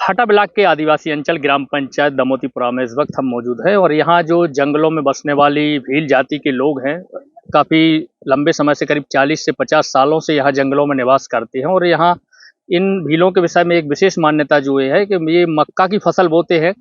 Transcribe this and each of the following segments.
हटा ब्लॉक के आदिवासी अंचल ग्राम पंचायत दमोतीपुरा में इस वक्त हम मौजूद हैं और यहाँ जो जंगलों में बसने वाली भील जाति के लोग हैं, काफ़ी लंबे समय से करीब 40 से 50 सालों से यहाँ जंगलों में निवास करते हैं। और यहाँ इन भीलों के विषय में एक विशेष मान्यता जो ये है कि ये मक्का की फसल बोते हैं।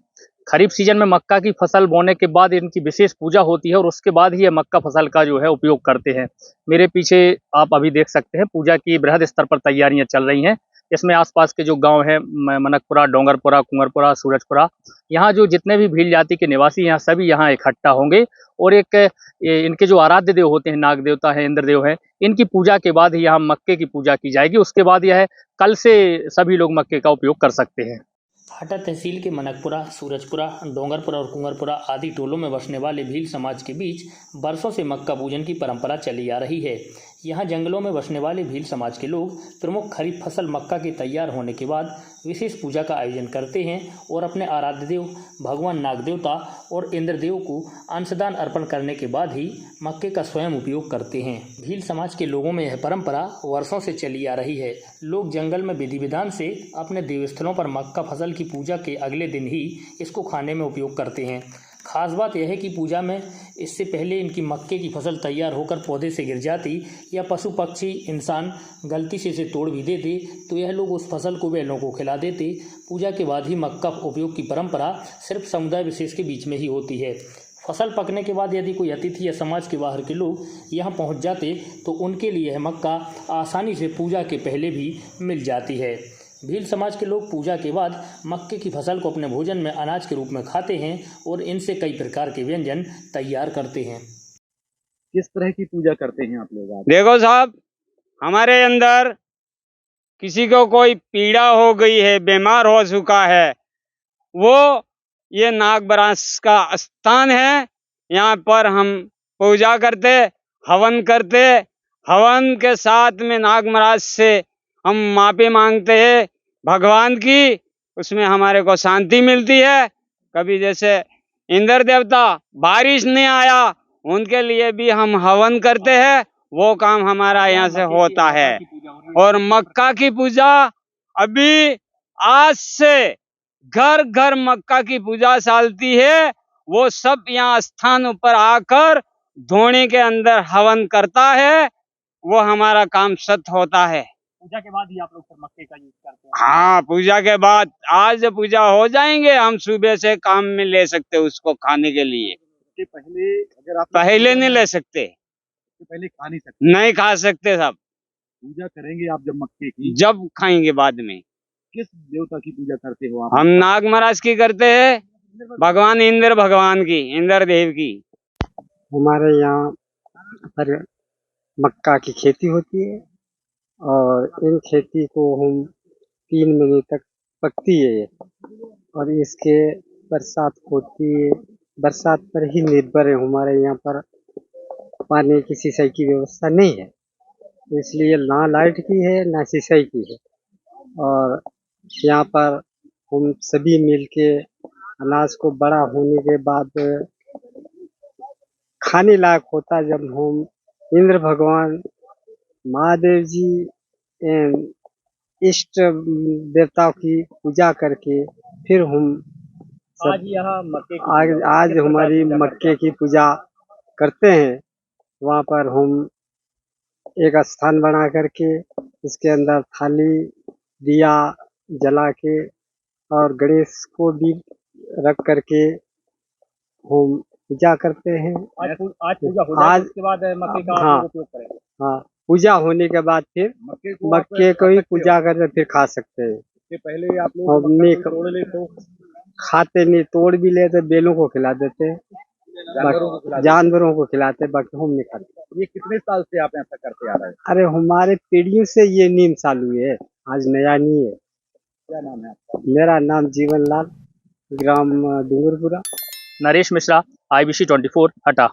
खरीफ सीजन में मक्का की फसल बोने के बाद इनकी विशेष पूजा होती है और उसके बाद ही ये मक्का फसल का जो है उपयोग करते हैं। मेरे पीछे आप अभी देख सकते हैं पूजा की बृहद स्तर पर तैयारियां चल रही हैं। इसमें आसपास के जो गांव हैं, मनकपुरा, डोंगरपुरा, कुंवरपुरा, सूरजपुरा, यहाँ जो जितने भी भील जाति के निवासी यहाँ सभी यहाँ इकट्ठा होंगे और इनके जो आराध्य देव होते हैं, नाग देवता है, इंद्र देव है, इनकी पूजा के बाद ही यहाँ मक्के की पूजा की जाएगी। उसके बाद यह कल से सभी लोग मक्के का उपयोग कर सकते हैं। हटा तहसील के मनकपुरा, सूरजपुरा, डोंगरपुरा और कुंवरपुरा आदि टोलों में बसने वाले भील समाज के बीच बरसों से मक्का पूजन की परंपरा चली आ रही है। यहाँ जंगलों में बसने वाले भील समाज के लोग प्रमुख खरीफ फसल मक्का के तैयार होने के बाद विशेष पूजा का आयोजन करते हैं और अपने आराध्य देव भगवान नाग देवता और इंद्रदेव को अंशदान अर्पण करने के बाद ही मक्के का स्वयं उपयोग करते हैं। भील समाज के लोगों में यह परंपरा वर्षों से चली आ रही है। लोग जंगल में विधि विधान से अपने देवस्थलों पर मक्का फसल की पूजा के अगले दिन ही इसको खाने में उपयोग करते हैं। खास बात यह है कि पूजा में इससे पहले इनकी मक्के की फसल तैयार होकर पौधे से गिर जाती या पशु पक्षी इंसान गलती से इसे तोड़ भी देते तो यह लोग उस फसल को बैलों को खिला देते। पूजा के बाद ही मक्का उपयोग की परंपरा सिर्फ समुदाय विशेष के बीच में ही होती है। फसल पकने के बाद यदि कोई अतिथि या समाज के बाहर के लोग यहाँ पहुँच जाते तो उनके लिए यह मक्का आसानी से पूजा के पहले भी मिल जाती है। भील समाज के लोग पूजा के बाद मक्के की फसल को अपने भोजन में अनाज के रूप में खाते हैं और इनसे कई प्रकार के व्यंजन तैयार करते हैं। किस तरह की पूजा करते हैं आप लोग? देखो साहब, हमारे अंदर किसी को कोई पीड़ा हो गई है, बीमार हो चुका है, वो ये नागबरास का स्थान है। यहाँ पर हम पूजा करते, हवन करते, हवन के साथ में नागमराज से हम माफी मांगते हैं भगवान की, उसमें हमारे को शांति मिलती है। कभी जैसे इंद्र देवता बारिश नहीं आया, उनके लिए भी हम हवन करते हैं, वो काम हमारा यहाँ से होता है। और मक्का की पूजा अभी आज से घर घर मक्का की पूजा चलती है। वो सब यहाँ स्थान पर आकर धोने के अंदर हवन करता है, वो हमारा काम सत्य होता है। पूजा के बाद ही आप लोग फिर मक्के का यूज करते हैं? हाँ, पूजा के बाद आज पूजा हो जाएंगे, हम सुबह से काम में ले सकते उसको खाने के लिए। पहले अगर आप पहले नहीं ले सकते, पहले खा नहीं सकते? नहीं खा सकते साहब। पूजा करेंगे आप जब मक्के की, जब खाएंगे बाद में। किस देवता की पूजा करते हो आप? हम नाग महाराज की करते हैं, भगवान इंद्र भगवान की, इंद्र देव की। हमारे यहाँ पर मक्का की खेती होती है और इन खेती को हम 3 महीने तक पकती है और इसके बरसात होती है, बरसात पर ही निर्भर है। हमारे यहाँ पर पानी की सिंचाई की व्यवस्था नहीं है, इसलिए ना लाइट की है ना सिंचाई की है। और यहाँ पर हम सभी मिलके अनाज को बड़ा होने के बाद खाने लायक होता, जब हम इंद्र भगवान, महादेव जी इष्ट देवताओं की पूजा करके फिर हम आज यहाँ मक्के आज हमारी मक्के की पूजा करते हैं। वहाँ पर हम एक स्थान बना करके इसके अंदर थाली दिया जला के और गणेश को भी रख करके हम पूजा करते हैं। आज पूजा हो जाए, उसके बाद मक्के का हाँ, उपयोग करेंगे। हाँ, पूजा होने के बाद फिर मक्के को ही पूजा करके फिर खा सकते हैं। पहले आप लोग तोड़ ले तो खाते नहीं, तोड़ भी लेते, बेलों को खिला देते, जानवरों को खिलाते, बाकी हम नहीं खाते। ये कितने साल से आप ऐसा करते आ रहे हैं? अरे हमारे पीढ़ियों से ये नीम चालू है, आज नया नहीं है। क्या नाम है आपका? मेरा नाम जीवन लाल, ग्राम डूंगरपुरा। नरेश मिश्रा, IBC 24 हटा।